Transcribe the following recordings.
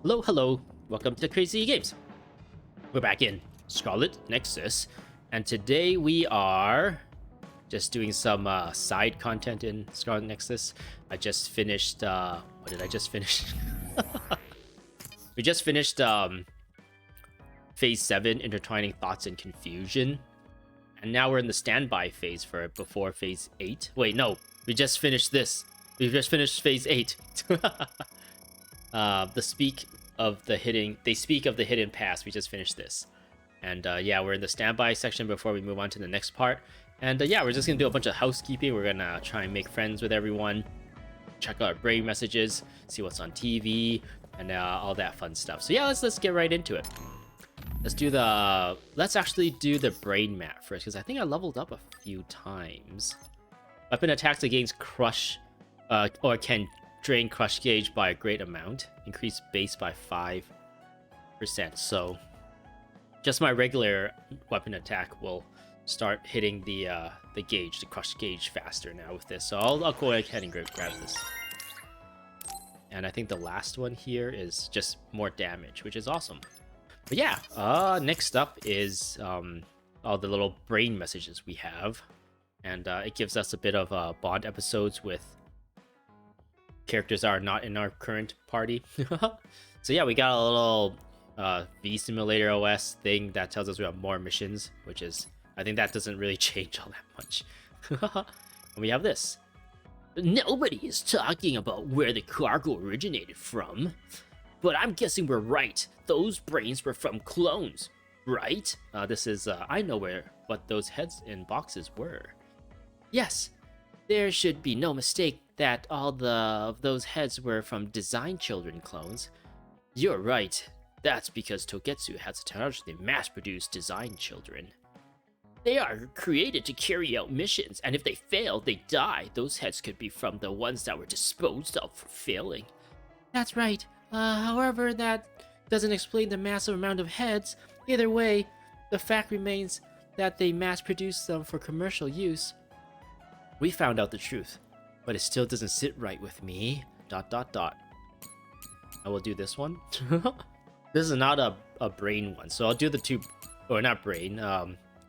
Hello, hello. Welcome to Crazy Games. We're back in Scarlet Nexus, and today we are just doing some side content in Scarlet Nexus. I just finished. What did I just finish? We just finished Phase 7, Intertwining Thoughts and Confusion, and now we're in the standby phase for it before Phase 8. Wait, no, we just finished this. We just finished Phase 8. They speak of the hidden past. We just finished this, and yeah, we're in the standby section before we move on to the next part. And yeah, we're just gonna do a bunch of housekeeping. We're gonna try and make friends with everyone, check out our brain messages, see what's on TV, and all that fun stuff. So yeah, let's get right into it. Let's actually do the brain map first, because I think I leveled up a few times. Weapon attacks against crush, or can drain crush gauge by a great amount, increase base by 5%. So just my regular weapon attack will start hitting the gauge, the crush gauge, faster now with this. So I'll go ahead and grab this. And I think the last one here is just more damage, which is awesome. But yeah, next up is all the little brain messages we have, and it gives us a bit of bond episodes with characters that are not in our current party. So yeah, we got a little V Simulator OS thing that tells us we have more missions, which is, I think that doesn't really change all that much. And we have this. Nobody is talking about where the cargo originated from, but I'm guessing we're right. Those brains were from clones, right? This is, I know what those heads in boxes were. Yes, there should be no mistake that all of those heads were from Design Children clones. You're right. That's because Togetsu has the technology to mass-produce Design Children. They are created to carry out missions, and if they fail, they die. Those heads could be from the ones that were disposed of for failing. That's right. However, that doesn't explain the massive amount of heads. Either way, the fact remains that they mass-produced them for commercial use. We found out the truth, but it still doesn't sit right with me. ... I will do this one. This is not a brain one, so I'll do the two, or not brain,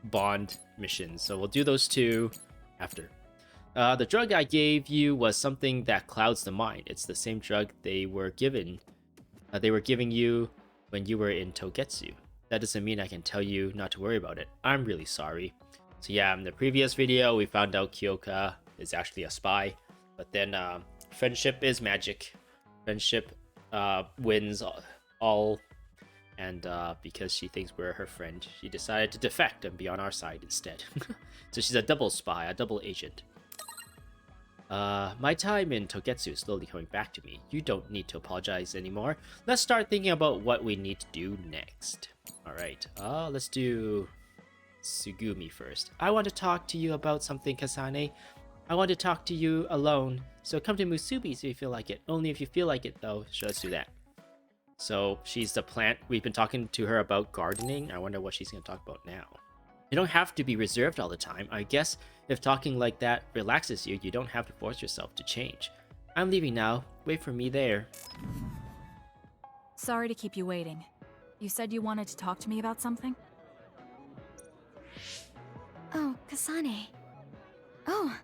bond missions. So we'll do those two after. The drug I gave you was something that clouds the mind. It's the same drug they were giving you when you were in Togetsu. That doesn't mean I can tell you not to worry about it. I'm really sorry. So yeah, in the previous video, we found out Kyoka is actually a spy. But then friendship is magic. Friendship wins all. And because she thinks we're her friend, she decided to defect and be on our side instead. So she's a double spy, a double agent. My time in Togetsu is slowly coming back to me. You don't need to apologize anymore. Let's start thinking about what we need to do next. Alright, let's do Tsugumi first. I want to talk to you about something, Kasane. I want to talk to you alone. So come to Musubi if you feel like it. Only if you feel like it, though. So let's do that. So she's the plant. We've been talking to her about gardening. I wonder what she's going to talk about now. You don't have to be reserved all the time. I guess if talking like that relaxes you, you don't have to force yourself to change. I'm leaving now. Wait for me there. Sorry to keep you waiting. You said you wanted to talk to me about something? Oh, Kasane. Oh.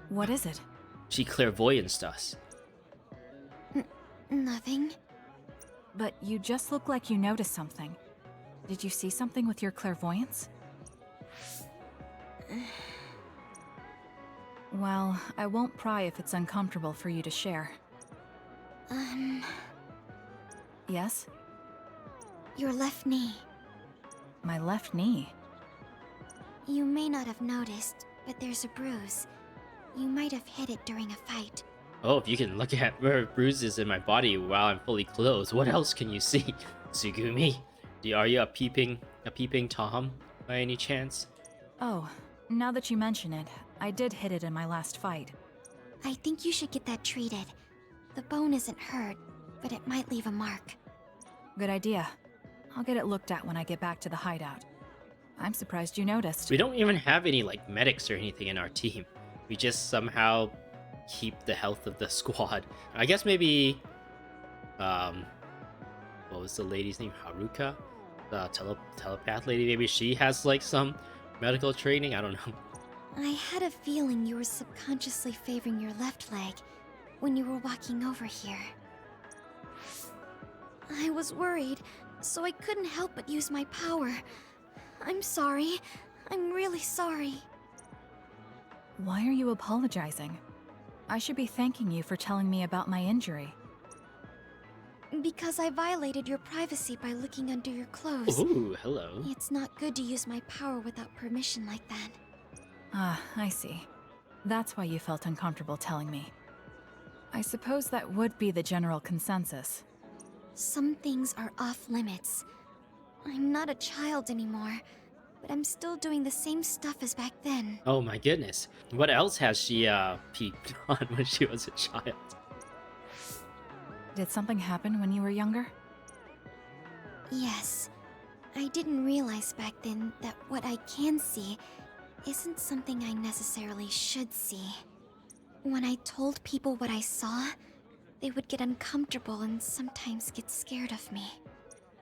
What is it? She clairvoyanced us. Nothing. But you just look like you noticed something. Did you see something with your clairvoyance? Well, I won't pry if it's uncomfortable for you to share. Yes? Your left knee. My left knee? You may not have noticed, but there's a bruise. You might have hit it during a fight. Oh, if you can look at where bruises in my body while I'm fully clothed, what else can you see? Tsugumi, are you a peeping Tom by any chance? Oh, now that you mention it, I did hit it in my last fight. I think you should get that treated. The bone isn't hurt, but it might leave a mark. Good idea. I'll get it looked at when I get back to the hideout. I'm surprised you noticed. We don't even have any, like, medics or anything in our team. We just somehow keep the health of the squad. I guess maybe what was the lady's name? Haruka, the telepath lady. Maybe she has like some medical training. I don't know. I had a feeling you were subconsciously favoring your left leg when you were walking over here. I was worried, so I couldn't help but use my power. I'm sorry. I'm really sorry. Why are you apologizing? I should be thanking you for telling me about my injury. Because I violated your privacy by looking under your clothes. Ooh, hello. It's not good to use my power without permission like that. Ah, I see. That's why you felt uncomfortable telling me. I suppose that would be the general consensus. Some things are off limits. I'm not a child anymore, but I'm still doing the same stuff as back then. Oh my goodness. What else has she peeped on when she was a child? Did something happen when you were younger? Yes. I didn't realize back then that what I can see isn't something I necessarily should see. When I told people what I saw, they would get uncomfortable and sometimes get scared of me.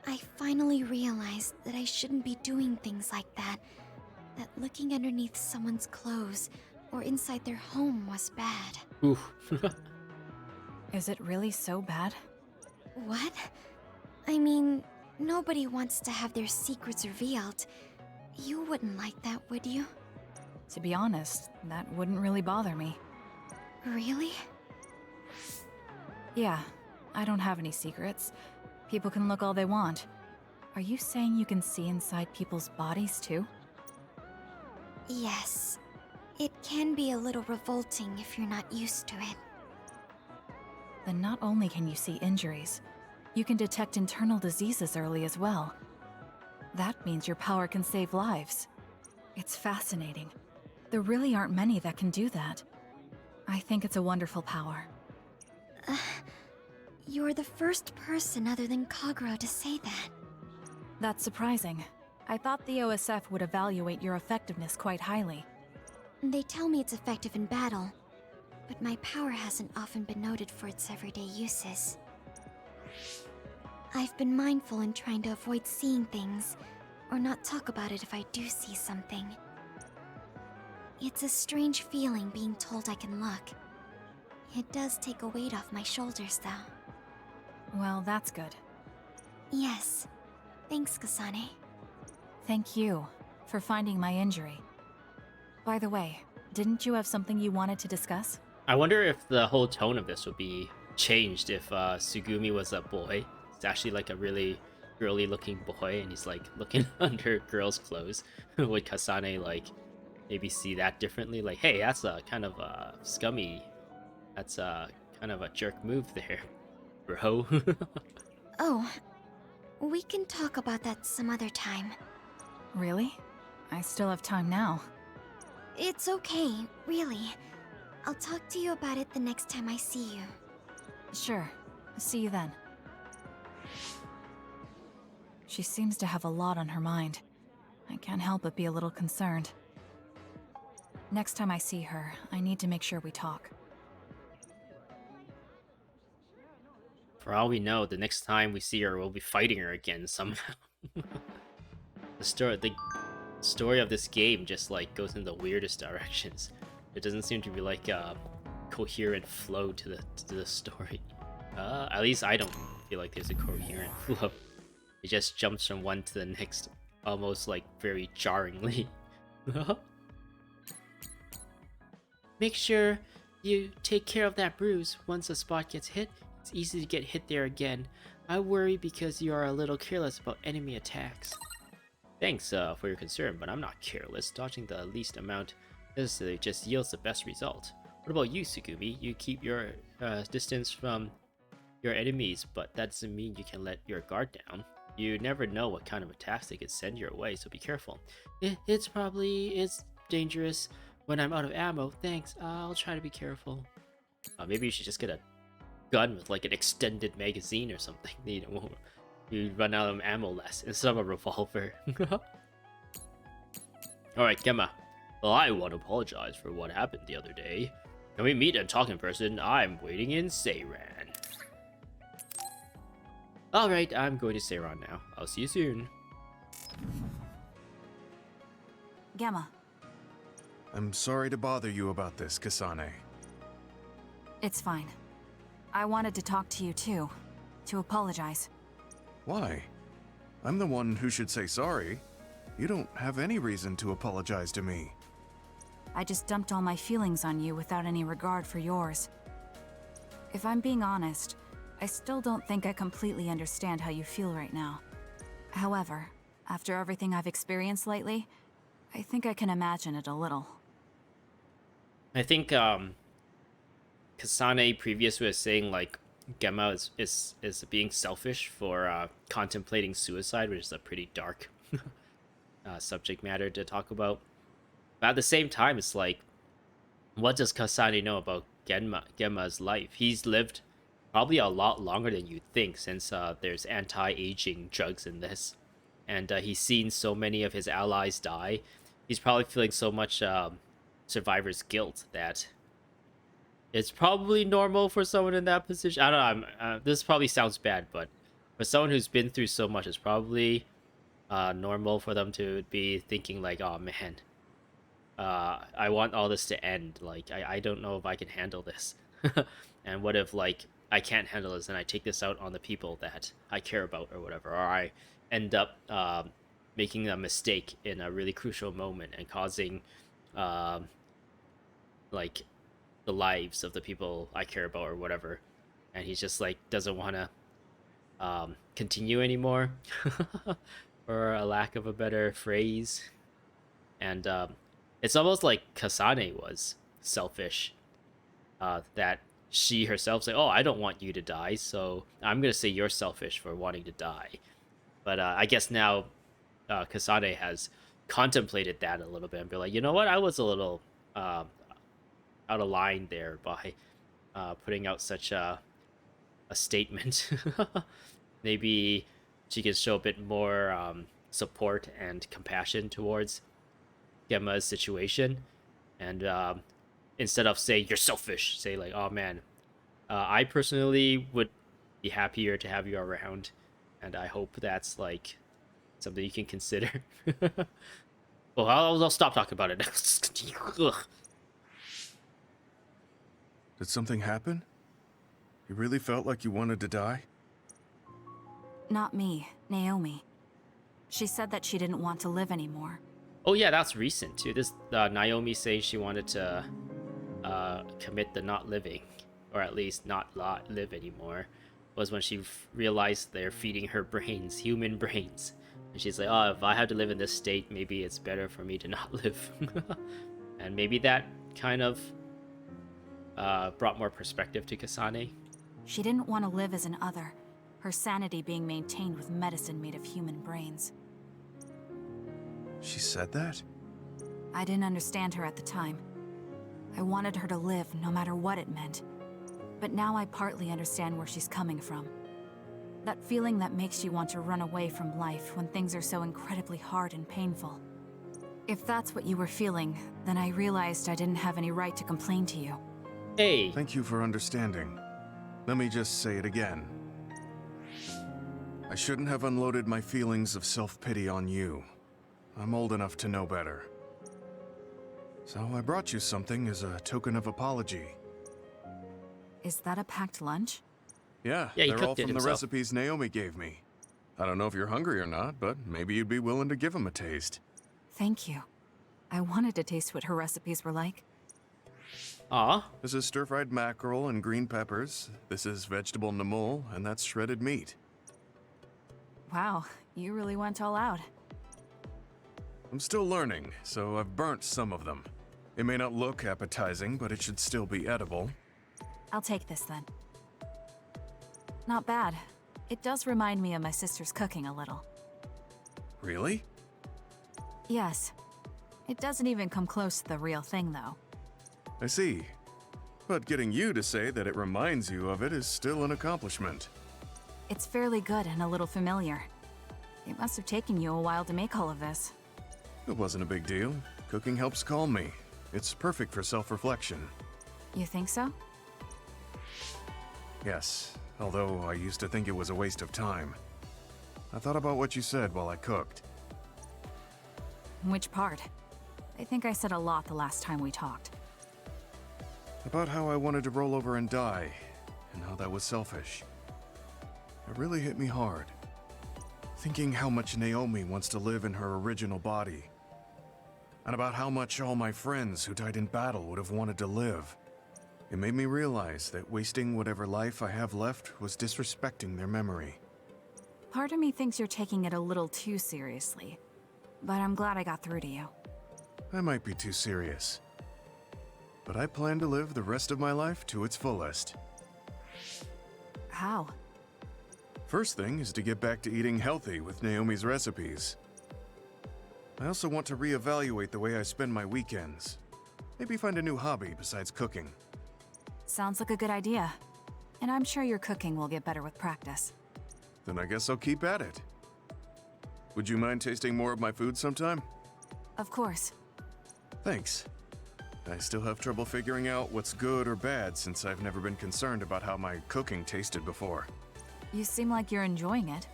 I finally realized that I shouldn't be doing things like that, that looking underneath someone's clothes or inside their home was bad. Ooh. Is it really so bad? What? I mean, nobody wants to have their secrets revealed. You wouldn't like that, would you? To be honest, that wouldn't really bother me. Really? Yeah, I don't have any secrets. People can look all they want. Are you saying you can see inside people's bodies too? Yes. It can be a little revolting if you're not used to it. Then not only can you see injuries, you can detect internal diseases early as well. That means your power can save lives. It's fascinating. There really aren't many that can do that. I think it's a wonderful power. You're the first person other than Kagero to say that. That's surprising. I thought the OSF would evaluate your effectiveness quite highly. They tell me it's effective in battle, but my power hasn't often been noted for its everyday uses. I've been mindful in trying to avoid seeing things, or not talk about it if I do see something. It's a strange feeling being told I can look. It does take a weight off my shoulders, though. Well, that's good. Yes. Thanks, Kasane. Thank you for finding my injury. By the way, didn't you have something you wanted to discuss? I wonder if the whole tone of this would be changed if Tsugumi was a boy. It's actually like a really girly looking boy and he's like looking under girls' clothes. Would Kasane like maybe see that differently? Like, hey, that's a kind of scummy. That's a kind of a jerk move there, bro. Oh, we can talk about that some other time. Really? I still have time now. It's okay, really. I'll talk to you about it the next time I see you. Sure. See you then. She seems to have a lot on her mind. I can't help but be a little concerned. Next time I see her, I need to make sure we talk. For all we know, the next time we see her, we'll be fighting her again somehow. The story of this game just like goes in the weirdest directions. It doesn't seem to be like a coherent flow to the story. At least I don't feel like there's a coherent flow. It just jumps from one to the next, almost like very jarringly. Make sure you take care of that bruise. Once a spot gets hit, it's easy to get hit there again. I worry because you are a little careless about enemy attacks. Thanks for your concern, but I'm not careless. Dodging the least amount necessary just yields the best result. What about you, Tsugumi? You keep your distance from your enemies, but that doesn't mean you can let your guard down. You never know what kind of attacks they could send your way, so be careful. It's dangerous when I'm out of ammo. Thanks, I'll try to be careful. Maybe you should just get a gun with like an extended magazine or something. You run out of ammo less instead of a revolver. Alright, Gemma. Well, I want to apologize for what happened the other day. Can we meet and talk in person? I'm waiting in Seiran. Alright, I'm going to Seiran now. I'll see you soon. Gemma, I'm sorry to bother you about this, Kasane. it's fine. I wanted to talk to you too, to apologize. Why? I'm the one who should say sorry. You don't have any reason to apologize to me. I just dumped all my feelings on you without any regard for yours. If I'm being honest, I still don't think I completely understand how you feel right now. However, after everything I've experienced lately, I think I can imagine it a little. I think Kasane previously was saying like Gemma is being selfish for contemplating suicide, which is a pretty dark subject matter to talk about. But at the same time, it's like, what does Kasane know about Gemma's life? He's lived probably a lot longer than you'd think, since there's anti-aging drugs in this, and he's seen so many of his allies die. He's probably feeling so much survivor's guilt that it's probably normal for someone in that position. I don't know. This probably sounds bad, but for someone who's been through so much, it's probably normal for them to be thinking like, "Oh man, I want all this to end. Like, I don't know if I can handle this. And what if like I can't handle this and I take this out on the people that I care about or whatever, or I end up making a mistake in a really crucial moment and causing like the lives of the people I care about or whatever." And he's just like doesn't want to continue anymore, for a lack of a better phrase. And it's almost like Kasane was selfish, that she herself said, "Oh, I don't want you to die, so I'm gonna say you're selfish for wanting to die." But I guess now Kasane has contemplated that a little bit and be like, you know what, I was a little out of line there by putting out such a statement. Maybe she can show a bit more support and compassion towards Gemma's situation, and instead of saying you're selfish, say like, "Oh man, I personally would be happier to have you around, and I hope that's like something you can consider." Well, I'll stop talking about it. Ugh. Did something happen? You really felt like you wanted to die? Not me, Naomi. She said that she didn't want to live anymore. Oh yeah, that's recent too. This Naomi saying she wanted to commit the not living, or at least not live anymore, was when she realized they're feeding her brains, human brains, and she's like, "Oh, if I have to live in this state, maybe it's better for me to not live." And maybe that kind of brought more perspective to Kasane. She didn't want to live as an other, her sanity being maintained with medicine made of human brains. She said that? I didn't understand her at the time. I wanted her to live no matter what it meant. But now I partly understand where she's coming from. That feeling that makes you want to run away from life when things are so incredibly hard and painful. If that's what you were feeling, then I realized I didn't have any right to complain to you. Hey, Thank you for understanding. Let me just say it again. I shouldn't have unloaded my feelings of self-pity on you. I'm old enough to know better. So I brought you something as a token of apology. Is that a packed lunch? Yeah, Yeah, he they're all cooked it from the himself. recipes Naomi gave me. I don't know if you're hungry or not, but maybe you'd be willing to give them a taste. Thank you. I wanted to taste what her recipes were like. aw, This is stir-fried mackerel and green peppers. This is vegetable namul, and that's shredded meat. Wow, you really went all out. I'm still learning, so I've burnt some of them. It may not look appetizing, but it should still be edible. I'll take this then. Not bad. It does remind me of my sister's cooking a little. Really? Yes. It doesn't even come close to the real thing, though. I see. But getting you to say that it reminds you of it is still an accomplishment. It's fairly good and a little familiar. It must have taken you a while to make all of this. It wasn't a big deal. Cooking helps calm me. It's perfect for self-reflection. You think so? Yes, although I used to think it was a waste of time. I thought about what you said while I cooked. Which part? I think I said a lot the last time we talked. About how I wanted to roll over and die, and how that was selfish. It really hit me hard. Thinking how much Naomi wants to live in her original body. And about how much all my friends who died in battle would have wanted to live. It made me realize that wasting whatever life I have left was disrespecting their memory. Part of me thinks you're taking it a little too seriously, but I'm glad I got through to you. I might be too serious. But I plan to live the rest of my life to its fullest. How? First thing is to get back to eating healthy with Naomi's recipes. I also want to reevaluate the way I spend my weekends. Maybe find a new hobby besides cooking. Sounds like a good idea. And I'm sure your cooking will get better with practice. Then I guess I'll keep at it. Would you mind tasting more of my food sometime? Of course. Thanks. I still have trouble figuring out what's good or bad since I've never been concerned about how my cooking tasted before. You seem like you're enjoying it.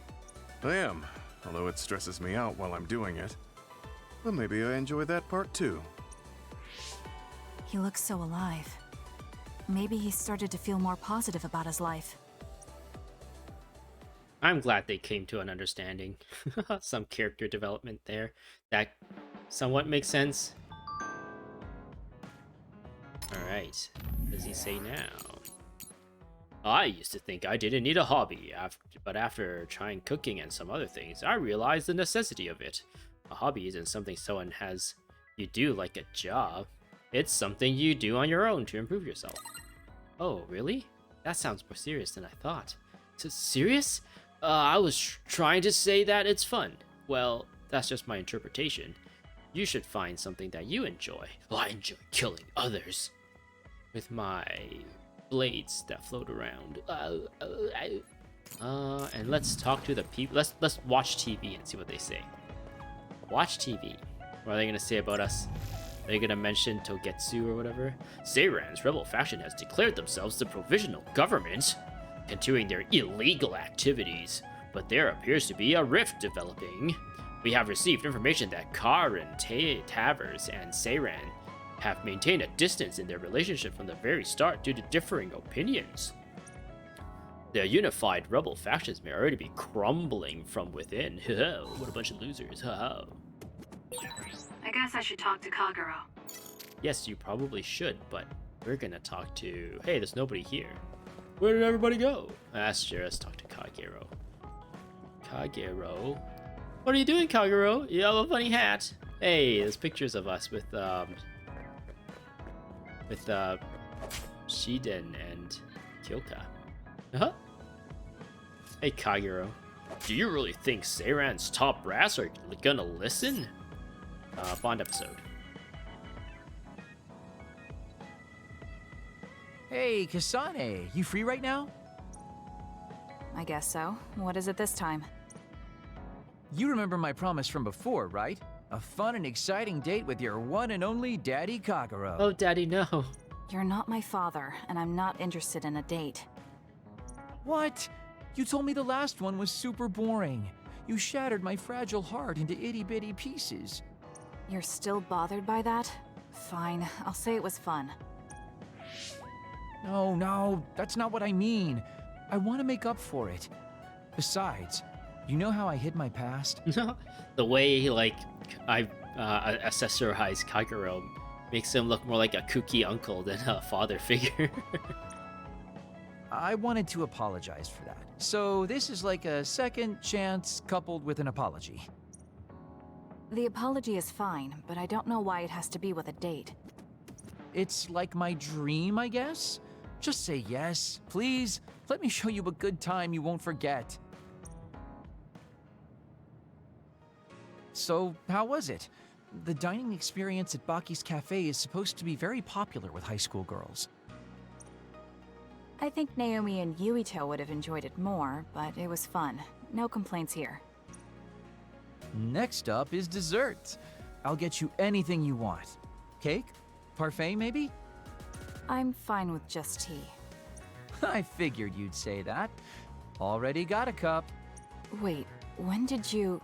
I am, although it stresses me out while I'm doing it. But maybe I enjoy that part too. He looks so alive. Maybe he started to feel more positive about his life. I'm glad they came to an understanding. Some character development there that somewhat makes sense. Alright, what does he say now? I used to think I didn't need a hobby, but after trying cooking and some other things, I realized the necessity of it. A hobby isn't something someone has you do like a job. It's something you do on your own to improve yourself. Oh, really? That sounds more serious than I thought. Serious? I was trying to say that it's fun. Well, that's just my interpretation. You should find something that you enjoy. Well, I enjoy killing others. With my blades that float around. And let's talk to the people. Let's watch TV and see what they say. Watch TV. What are they gonna say about us? Are they gonna mention Togetsu or whatever? Seiran's rebel faction has declared themselves the provisional government, continuing their illegal activities, but there appears to be a rift developing. We have received information that Karin, Tavers, and Seiran have maintained a distance in their relationship from the very start due to differing opinions. Their unified rebel factions may already be crumbling from within. What a bunch of losers. I guess I should talk to Kagero. Yes, you probably should, but we're gonna talk to... Hey, there's nobody here. Where did everybody go? Let's talk to Kagero. Kagero? What are you doing, Kagero? You have a funny hat. Hey, there's pictures of us with Shiden and Kyoka. Uh-huh. Hey, Kagero. Do you really think Seiran's top brass are gonna listen? Bond episode. Hey, Kasane, you free right now? I guess so. What is it this time? You remember my promise from before, right? A fun and exciting date with your one and only Daddy Kagero. Oh, Daddy, no. You're not my father, and I'm not interested in a date. What? You told me the last one was super boring. You shattered my fragile heart into itty-bitty pieces. You're still bothered by that? Fine, I'll say it was fun. No, that's not what I mean. I want to make up for it. Besides, you know how I hid my past? The way, I accessorize Kagero makes him look more like a kooky uncle than a father figure. I wanted to apologize for that. So this is like a second chance coupled with an apology. The apology is fine, but I don't know why it has to be with a date. It's like my dream, I guess? Just say yes, please. Let me show you a good time you won't forget. So, how was it? The dining experience at Baki's Cafe is supposed to be very popular with high school girls. I think Naomi and Yuito would have enjoyed it more, but it was fun. No complaints here. Next up is dessert. I'll get you anything you want. Cake? Parfait, maybe? I'm fine with just tea. I figured you'd say that. Already got a cup. Wait, when did you...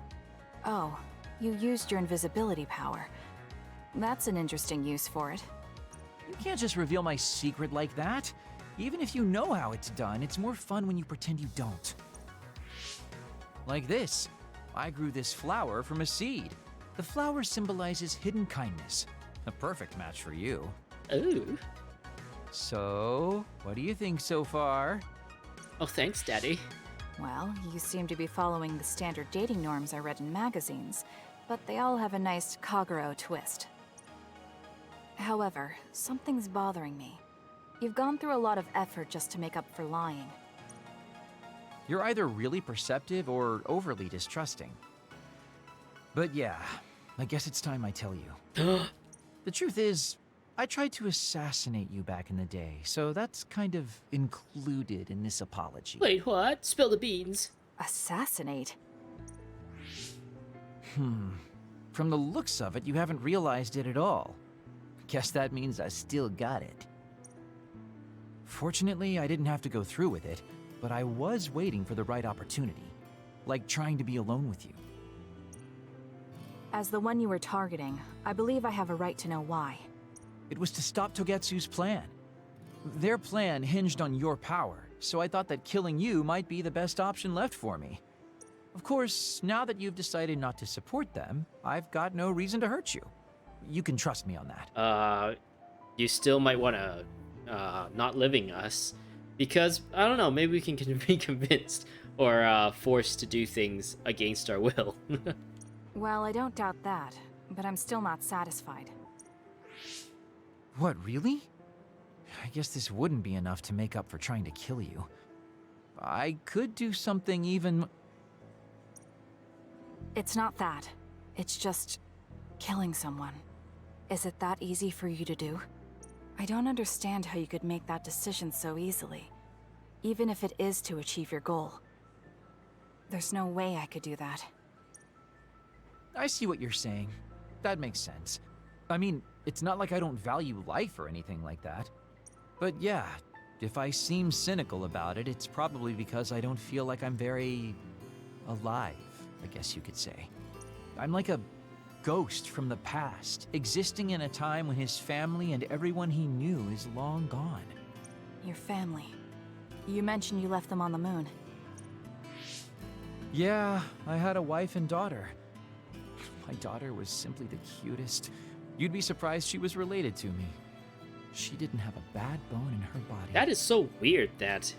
Oh, you used your invisibility power. That's an interesting use for it. You can't just reveal my secret like that. Even if you know how it's done, it's more fun when you pretend you don't. Like this. I grew this flower from a seed. The flower symbolizes hidden kindness. A perfect match for you. Ooh. So, what do you think so far? Oh, thanks, Daddy. Well, you seem to be following the standard dating norms I read in magazines, but they all have a nice Kagero twist. However, something's bothering me. You've gone through a lot of effort just to make up for lying. You're either really perceptive or overly distrusting. But yeah, I guess it's time I tell you. The truth is, I tried to assassinate you back in the day, so that's kind of included in this apology. Wait, what? Spill the beans. Assassinate? From the looks of it, you haven't realized it at all. Guess that means I still got it. Fortunately, I didn't have to go through with it, but I was waiting for the right opportunity. Like trying to be alone with you. As the one you were targeting, I believe I have a right to know why. It was to stop Togetsu's plan. Their plan hinged on your power, so I thought that killing you might be the best option left for me. Of course, now that you've decided not to support them, I've got no reason to hurt you. You can trust me on that. You still might want to not living us, because I don't know, maybe we can be convinced or forced to do things against our will. Well, I don't doubt that, but I'm still not satisfied. What, really? I guess this wouldn't be enough to make up for trying to kill you. I could do something even... It's not that. It's just... killing someone. Is it that easy for you to do? I don't understand how you could make that decision so easily, even if it is to achieve your goal. There's no way I could do that. I see what you're saying. That makes sense. I mean, it's not like I don't value life or anything like that. But yeah, if I seem cynical about it, it's probably because I don't feel like I'm very... alive, I guess you could say. I'm like a ghost from the past, existing in a time when his family and everyone he knew is long gone. Your family. You mentioned you left them on the moon. Yeah, I had a wife and daughter. My daughter was simply the cutest. You'd be surprised she was related to me. She didn't have a bad bone in her body. That is so weird that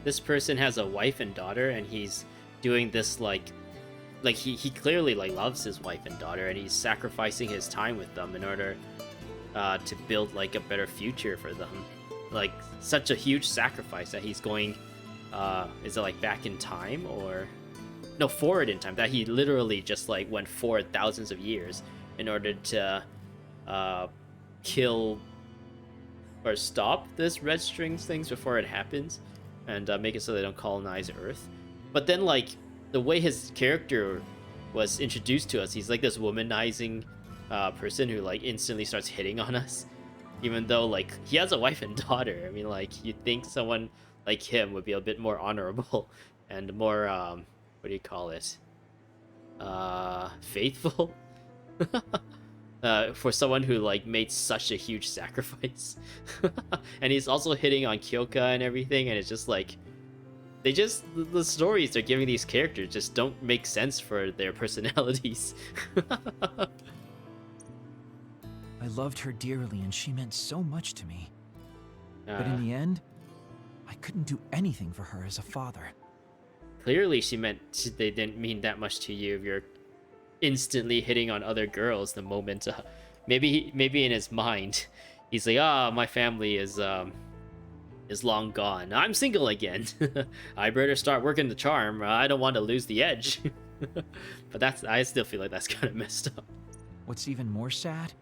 this person has a wife and daughter, and he's doing this like he clearly like loves his wife and daughter, and he's sacrificing his time with them in order to build like a better future for them. Like such a huge sacrifice that he's going is it like back in time, or no, forward in time, that he literally just like went forward thousands of years in order to kill or stop this red strings things before it happens, and make it so they don't colonize Earth. But then like the way his character was introduced to us, he's like this womanizing person who like instantly starts hitting on us, even though like he has a wife and daughter. I mean, like you'd think someone like him would be a bit more honorable and more what do you call it, faithful. For someone who like made such a huge sacrifice. And he's also hitting on Kyoka and everything, and it's just like the stories they're giving these characters just don't make sense for their personalities. I loved her dearly and she meant so much to me. But in the end, I couldn't do anything for her as a father. Clearly they didn't mean that much to you if you're instantly hitting on other girls the moment maybe in his mind he's like, my family is long gone, I'm single again. I better start working the charm, I don't want to lose the edge. But I still feel like that's kind of messed up. What's even more sad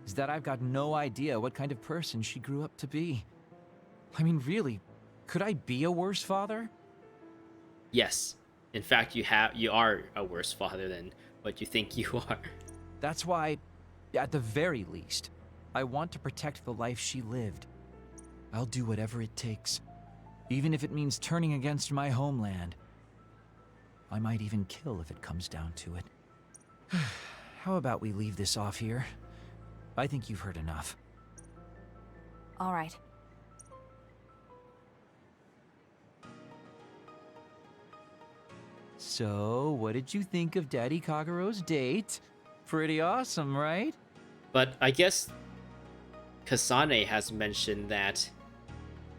is that I've got no idea what kind of person she grew up to be. I mean, really, could I be a worse father? Yes, in fact you are a worse father than what you think you are. That's why, at the very least, I want to protect the life she lived. I'll do whatever it takes, even if it means turning against my homeland. I might even kill if it comes down to it. How about we leave this off here? I think you've heard enough. All right. So, what did you think of Daddy Kagero's date? Pretty awesome, right? But I guess Kasane has mentioned that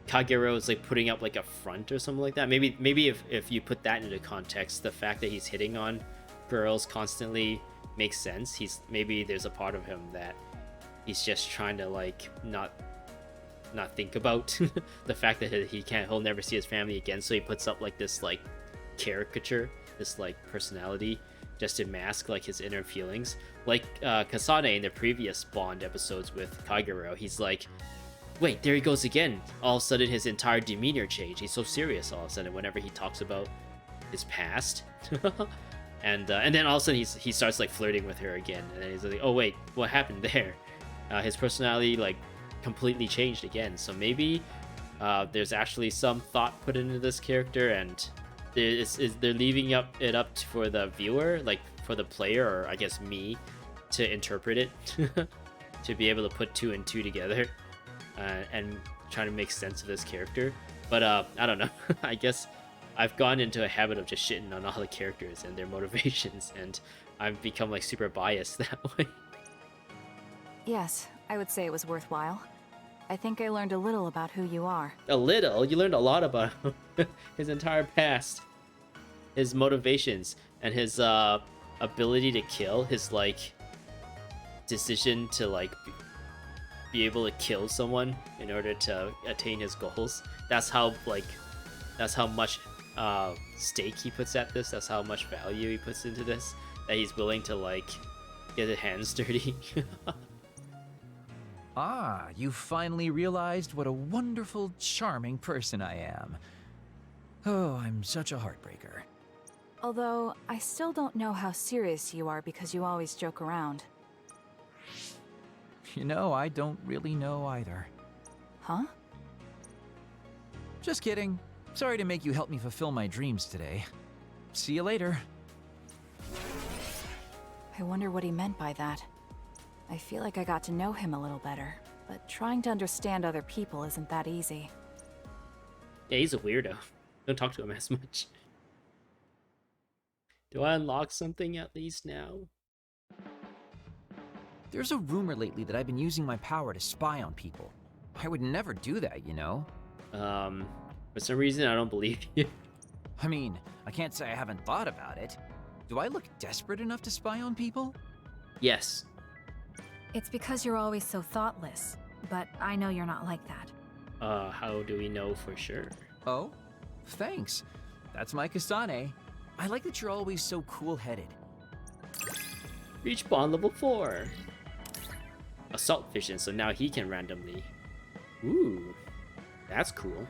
Kagero is like putting up like a front or something like that. Maybe if you put that into context, the fact that he's hitting on girls constantly makes sense. Maybe there's a part of him that he's just trying to like not think about the fact that he'll never see his family again, so he puts up like this like caricature, this like personality, just to mask like his inner feelings. Like Kasane in the previous Bond episodes with Kagero, he's like, wait, there he goes again. All of a sudden his entire demeanor changed. He's so serious all of a sudden whenever he talks about his past. and then all of a sudden he starts like flirting with her again, and then he's like, oh wait, what happened there? His personality like completely changed again. So maybe there's actually some thought put into this character, and they're leaving it up for the viewer, like for the player, or I guess me, to interpret it, to be able to put two and two together, and try to make sense of this character. But I don't know. I guess I've gone into a habit of just shitting on all the characters and their motivations, and I've become like super biased that way. Yes, I would say it was worthwhile. I think I learned a little about who you are. A little? You learned a lot about him. His entire past, his motivations, and his ability to kill, his like decision to like be able to kill someone in order to attain his goals. That's how much stake he puts at this. That's how much value he puts into this, that he's willing to like get his hands dirty. Ah, you finally realized what a wonderful, charming person I am. Oh, I'm such a heartbreaker. Although, I still don't know how serious you are because you always joke around. You know, I don't really know either. Huh? Just kidding. Sorry to make you help me fulfill my dreams today. See you later. I wonder what he meant by that. I feel like I got to know him a little better, but trying to understand other people isn't that easy. Yeah, he's a weirdo. Don't talk to him as much. Do I unlock something at least now? There's a rumor lately that I've been using my power to spy on people. I would never do that, you know? For some reason I don't believe you. I mean, I can't say I haven't thought about it. Do I look desperate enough to spy on people? Yes. It's because you're always so thoughtless, but I know you're not like that. How do we know for sure? Oh? Thanks. That's my Kasane. I like that you're always so cool-headed. Reach bond level 4. Assault vision, so now he can randomly. Ooh, that's cool.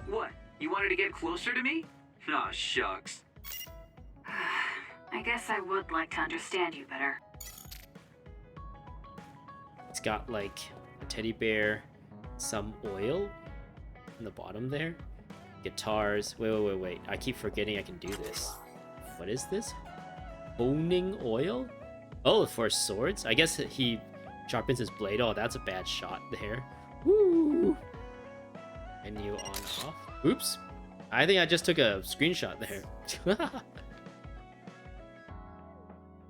What? You wanted to get closer to me? Aw, shucks. I guess I would like to understand you better. It's got like a teddy bear, some oil on the bottom there, guitars. Wait. I keep forgetting I can do this. What is this? Honing oil? Oh, for swords? I guess he sharpens his blade. Oh, that's a bad shot there. Woo! Menu on off. Oops. I think I just took a screenshot there.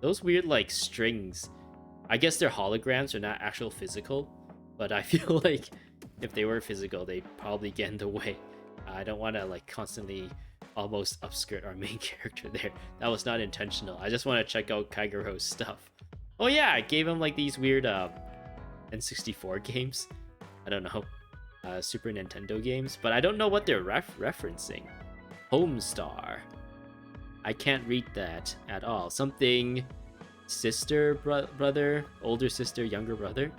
Those weird like strings. I guess they're holograms, they're not actual physical, but I feel like if they were physical, they'd probably get in the way. I don't want to like constantly almost upskirt our main character there. That was not intentional. I just want to check out Kagero's stuff. Oh yeah, I gave him like these weird N64 games. I don't know, Super Nintendo games, but I don't know what they're referencing. Homestar. I can't read that at all. Something sister, brother, older sister, younger brother.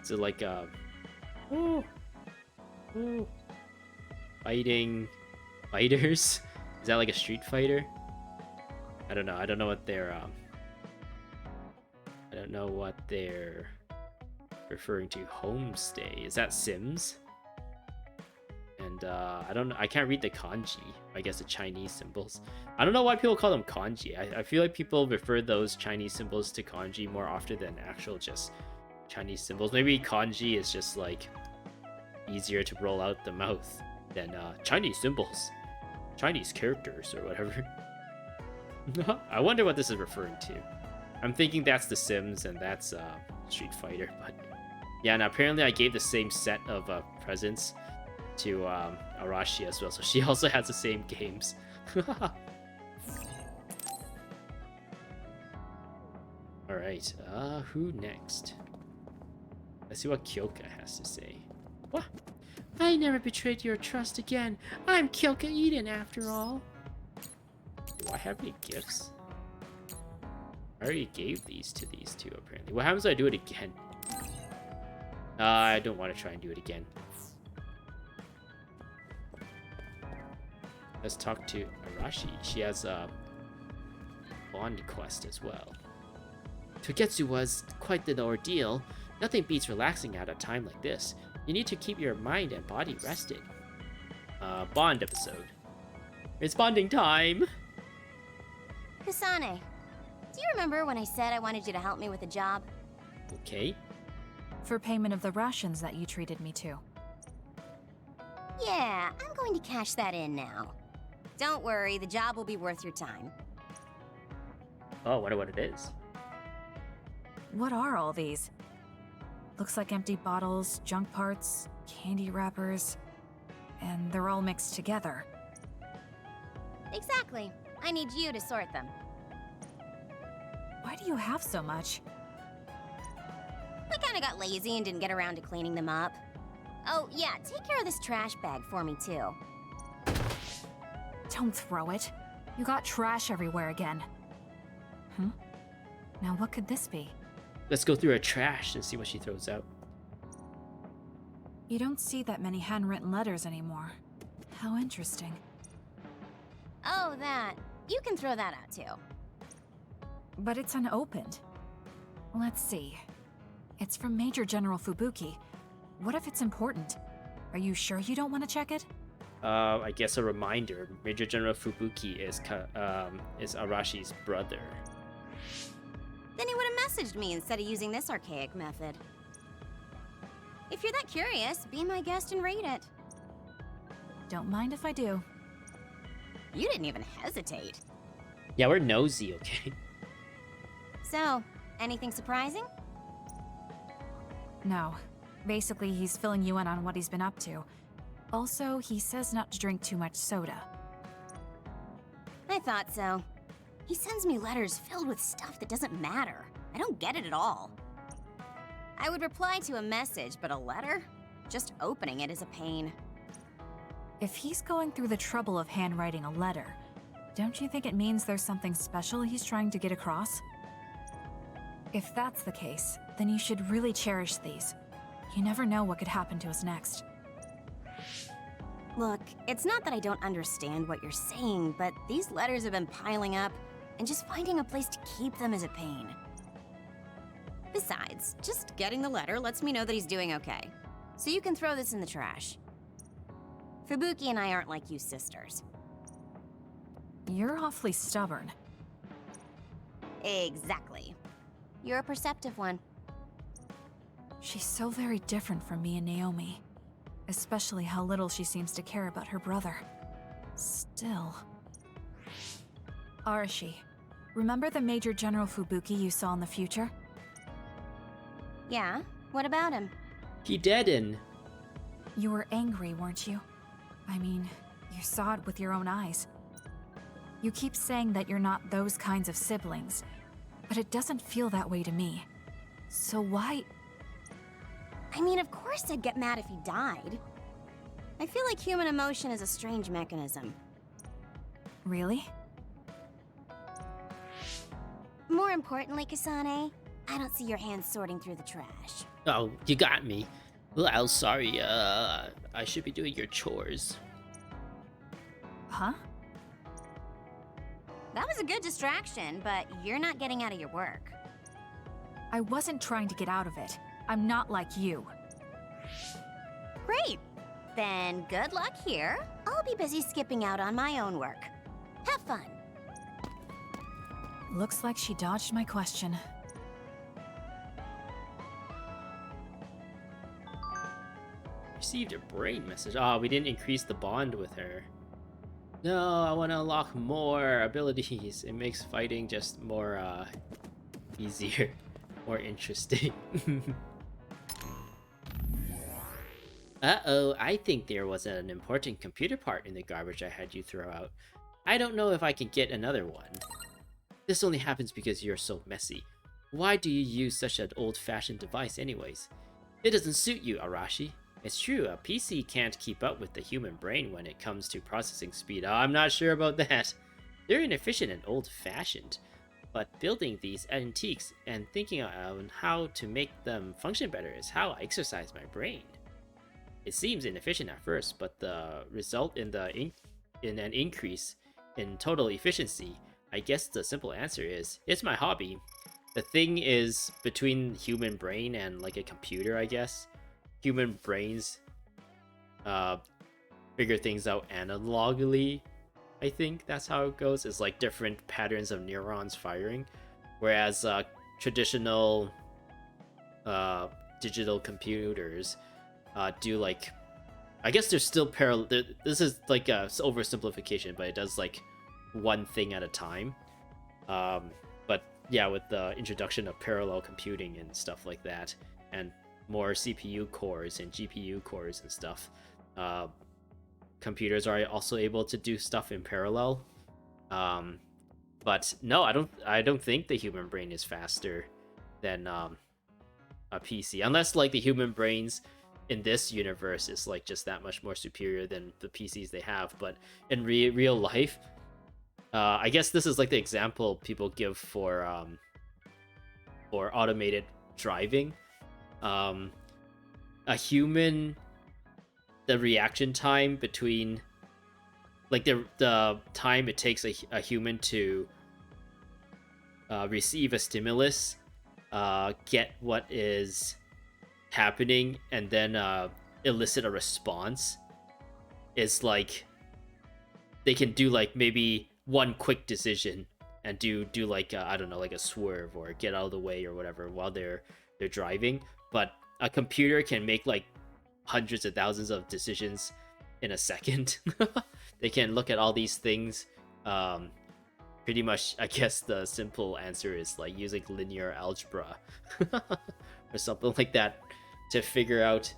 Is it like fighting fighters? Is that like a Street Fighter? I don't know. I don't know what their I don't know what they're referring to. Homestay. Is that Sims? And I don't know. I can't read the kanji. I guess the Chinese symbols. I don't know why people call them kanji. I feel like people refer those Chinese symbols to kanji more often than actual just Chinese symbols. Maybe kanji is just like easier to roll out the mouth than Chinese symbols, Chinese characters, or whatever. I wonder what this is referring to. I'm thinking that's The Sims and that's Street Fighter, but yeah, and apparently I gave the same set of presents to Arashi as well, so she also has the same games. Alright, who next? Let's see what Kyoka has to say. What? I never betrayed your trust again. I'm Kyoka Eden after all. Do I have any gifts? I already gave these to these two, apparently. What happens if I do it again? I don't want to try and do it again. Let's talk to Arashi. She has a bond quest as well. Togetsu was quite the ordeal. Nothing beats relaxing at a time like this. You need to keep your mind and body rested. Bond episode. It's bonding time! Kasane, do you remember when I said I wanted you to help me with a job? Okay. For payment of the rations that you treated me to. Yeah, I'm going to cash that in now. Don't worry, the job will be worth your time. Oh, I wonder what it is. What are all these? Looks like empty bottles, junk parts, candy wrappers, and they're all mixed together. Exactly. I need you to sort them. Why do you have so much? I kinda got lazy and didn't get around to cleaning them up. Oh, yeah, take care of this trash bag for me, too. Don't throw it. You got trash everywhere again. Now what could this be? Let's go through her trash and see what she throws out. You don't see that many handwritten letters anymore. How interesting. Oh, that. You can throw that out, too. But it's unopened. Let's see. It's from Major General Fubuki. What if it's important? Are you sure you don't want to check it? I guess a reminder. Major General Fubuki is Arashi's brother. Then he would have messaged me instead of using this archaic method. If you're that curious, be my guest and read it. Don't mind if I do. You didn't even hesitate. Yeah, we're nosy, okay? So, anything surprising? No. Basically, he's filling you in on what he's been up to. Also, he says not to drink too much soda. I thought so. He sends me letters filled with stuff that doesn't matter. I don't get it at all. I would reply to a message, but a letter? Just opening it is a pain. If he's going through the trouble of handwriting a letter, don't you think it means there's something special he's trying to get across? If that's the case, then you should really cherish these. You never know what could happen to us next. Look, it's not that I don't understand what you're saying, but these letters have been piling up, and just finding a place to keep them is a pain. Besides, just getting the letter lets me know that he's doing okay. So you can throw this in the trash. Fubuki and I aren't like you sisters. You're awfully stubborn. Exactly. You're a perceptive one. She's so very different from me and Naomi. Especially how little she seems to care about her brother. Still... Arashi, remember the Major General Fubuki you saw in the future? Yeah? What about him? He deadened. You were angry, weren't you? I mean, you saw it with your own eyes. You keep saying that you're not those kinds of siblings, but it doesn't feel that way to me. So why... I mean, of course I'd get mad if he died. I feel like human emotion is a strange mechanism. Really? More importantly, Kasane, I don't see your hands sorting through the trash. Oh, you got me. Well, sorry, I should be doing your chores. Huh? That was a good distraction, but you're not getting out of your work. I wasn't trying to get out of it. I'm not like you. Great. Then good luck here. I'll be busy skipping out on my own work. Have fun. Looks like she dodged my question. Received a brain message. Oh, we didn't increase the bond with her. No, I want to unlock more abilities. It makes fighting just more easier, more interesting. Uh-oh, I think there was an important computer part in the garbage I had you throw out. I don't know if I can get another one. This only happens because you're so messy. Why do you use such an old-fashioned device anyways? It doesn't suit you, Arashi. It's true, a PC can't keep up with the human brain when it comes to processing speed. Oh, I'm not sure about that. They're inefficient and old-fashioned. But building these antiques and thinking on how to make them function better is how I exercise my brain. It seems inefficient at first, but the result in an increase in total efficiency. I guess the simple answer is, it's my hobby. The thing is between human brain and like a computer, I guess. Human brains figure things out analogically. I think that's how it goes. It's like different patterns of neurons firing. Whereas traditional digital computers do like, I guess there's still parallel. This is like a oversimplification, but it does like one thing at a time. But yeah, with the introduction of parallel computing and stuff like that, and more CPU cores and GPU cores and stuff, computers are also able to do stuff in parallel. But no, I don't think the human brain is faster than a PC, unless like the human brains in this universe is like just that much more superior than the PCs they have. But in real life, I guess this is like the example people give for automated driving. A human, the reaction time between like the time it takes a human to receive a stimulus, get what is happening, and then elicit a response is like they can do like maybe one quick decision and do like I don't know, like a swerve or get out of the way or whatever while they're driving. But a computer can make like hundreds of thousands of decisions in a second. They can look at all these things. Pretty much, I guess the simple answer is like using linear algebra or something like that to figure out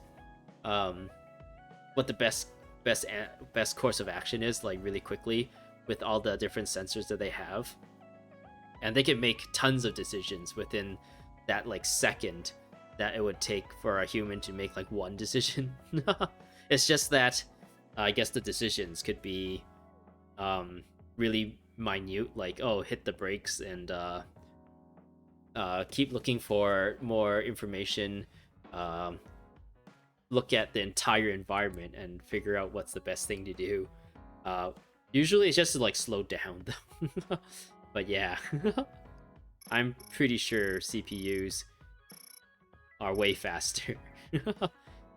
what the best course of action is, like really quickly with all the different sensors that they have. And they can make tons of decisions within that like second that it would take for a human to make like one decision. It's just that I guess the decisions could be really minute, like, oh, hit the brakes and keep looking for more information, look at the entire environment and figure out what's the best thing to do. Usually it's just to like slow down though. But yeah, I'm pretty sure CPUs are way faster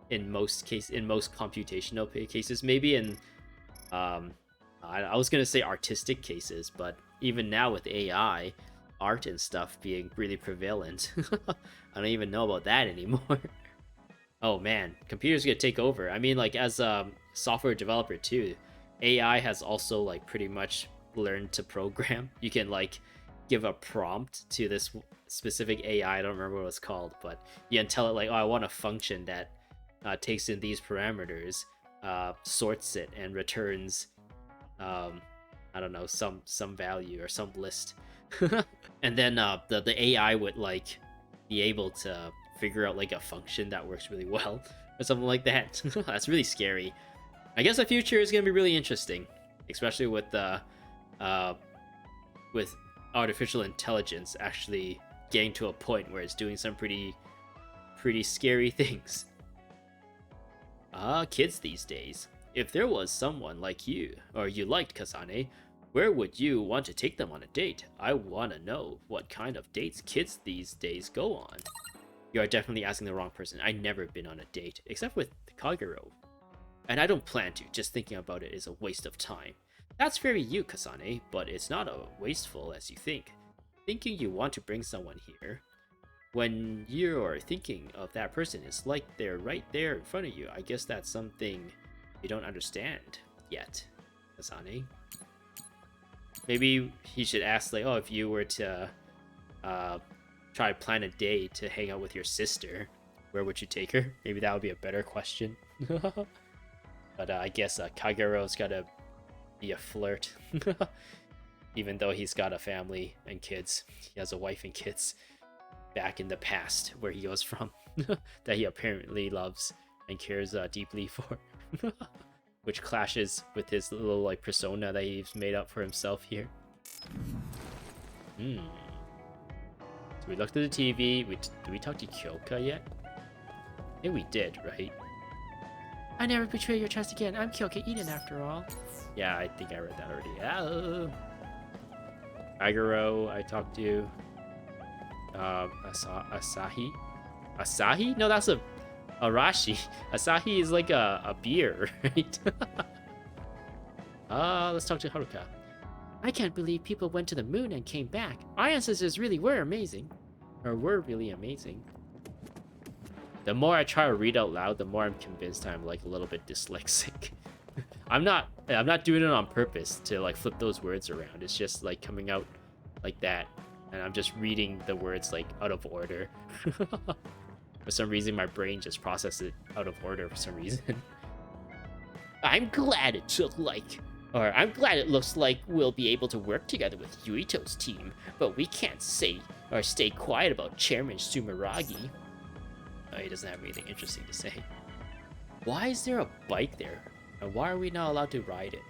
in most computational cases. Maybe in I was gonna say artistic cases, but even now with AI, art and stuff being really prevalent, I don't even know about that anymore. Oh man, computers gonna take over. I mean, like as a software developer too, AI has also like pretty much learned to program. You can like give a prompt to this specific AI, I don't remember what it's called, but you can tell it like, oh, I want a function that takes in these parameters, sorts it, and returns I don't know, some value or some list. And then the AI would like be able to figure out like a function that works really well or something like that. That's really scary. I guess the future is gonna be really interesting, especially with with artificial intelligence actually getting to a point where it's doing some pretty scary things. Kids these days. If there was someone like you, or you liked Kasane, Where would you want to take them on a date? I want to know what kind of dates kids these days go on. You are definitely asking the wrong person. I've never been on a date, except with Kagero. And I don't plan to, just thinking about it is a waste of time. That's very you, Kasane, but it's not as wasteful as you think. Thinking you want to bring someone here, when you're thinking of that person, it's like they're right there in front of you. I guess that's something you don't understand yet, Kasane. Maybe he should ask, like, oh, if you were to try to plan a day to hang out with your sister, where would you take her? Maybe that would be a better question. But I guess Kagero's gotta be a flirt. Even though he's got a family and kids. He has a wife and kids back in the past where he was from. That he apparently loves and cares deeply for. Which clashes with his little like persona that he's made up for himself here. So we looked at the TV. Did we talk to Kyoka yet? I think we did, right? I never betray your trust again. I'm Kyoka Eden after all. Yeah, I think I read that already. Kagero, I talked to. Asahi? Asahi? No, that's a Arashi. Asahi is like a beer, right? Let's talk to Haruka. I can't believe people went to the moon and came back. Our ancestors really were amazing. Or were really amazing. The more I try to read out loud, the more I'm convinced I'm like a little bit dyslexic. I'm not doing it on purpose to like flip those words around. It's just like coming out like that. And I'm just reading the words like out of order. For some reason, my brain just processed it out of order for some reason. I'm glad it looks like we'll be able to work together with Yuito's team, but we can't say or stay quiet about Chairman Sumeragi. Oh, he doesn't have anything interesting to say. Why is there a bike there? And why are we not allowed to ride it?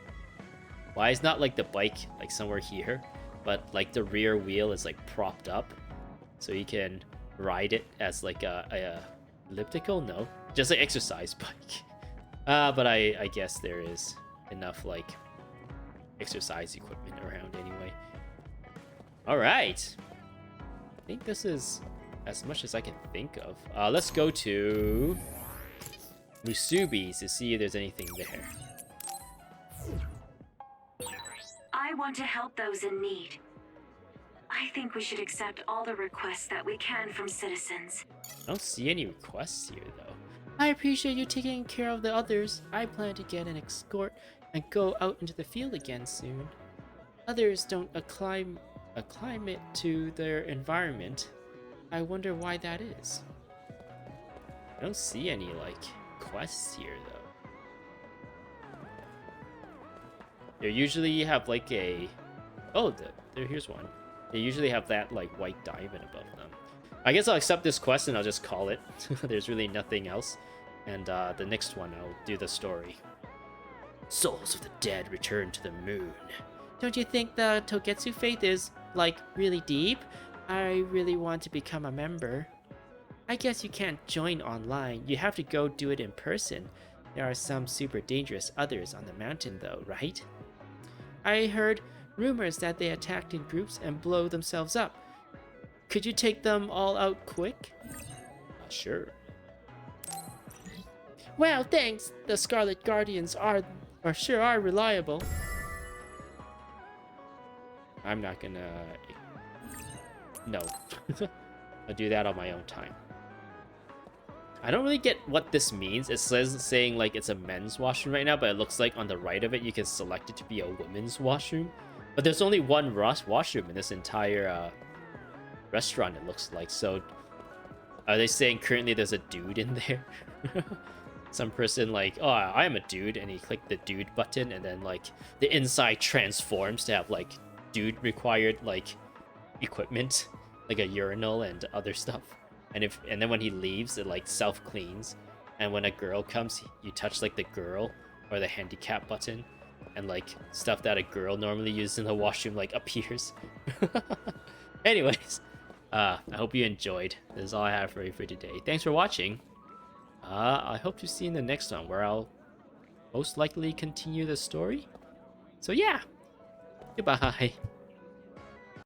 Why is not like the bike like somewhere here, but like the rear wheel is like propped up so you can ride it as like a elliptical? No, just an exercise bike. But I guess there is enough like exercise equipment around anyway. All right, I think this is as much as I can think of. Let's go to Musubi's to see if there's anything there. I want to help those in need. I think we should accept all the requests that we can from citizens. I don't see any requests here, though. I appreciate you taking care of the others. I plan to get an escort and go out into the field again soon. Others don't acclimate to their environment. I wonder why that is. I don't see any, like, quests here, though. They usually have, like, a... Oh, here's one. They usually have that, like, white diamond above them. I guess I'll accept this quest and I'll just call it. There's really nothing else. And the next one, I'll do the story. Souls of the dead return to the moon. Don't you think the Togetsu faith is, like, really deep? I really want to become a member. I guess you can't join online. You have to go do it in person. There are some super dangerous others on the mountain though, right? I heard rumors that they attacked in groups and blow themselves up. Could you take them all out quick? Sure. Wow, thanks. The Scarlet Guardians are reliable. I'm not gonna... No. I'll do that on my own time. I don't really get what this means. It says saying like it's a men's washroom right now, but it looks like on the right of it you can select it to be a women's washroom. But there's only one washroom in this entire restaurant, it looks like. So are they saying currently there's a dude in there? Some person like, oh, I am a dude, and he clicked the dude button, and then like the inside transforms to have like dude required like equipment, like a urinal and other stuff. And then when he leaves, it like self cleans. And when a girl comes, you touch like the girl or the handicap button, and like stuff that a girl normally uses in the washroom like appears. Anyways, I hope you enjoyed. This is all I have for you for today. Thanks for watching. I hope to see you in the next one, where I'll most likely continue the story. So yeah, Goodbye.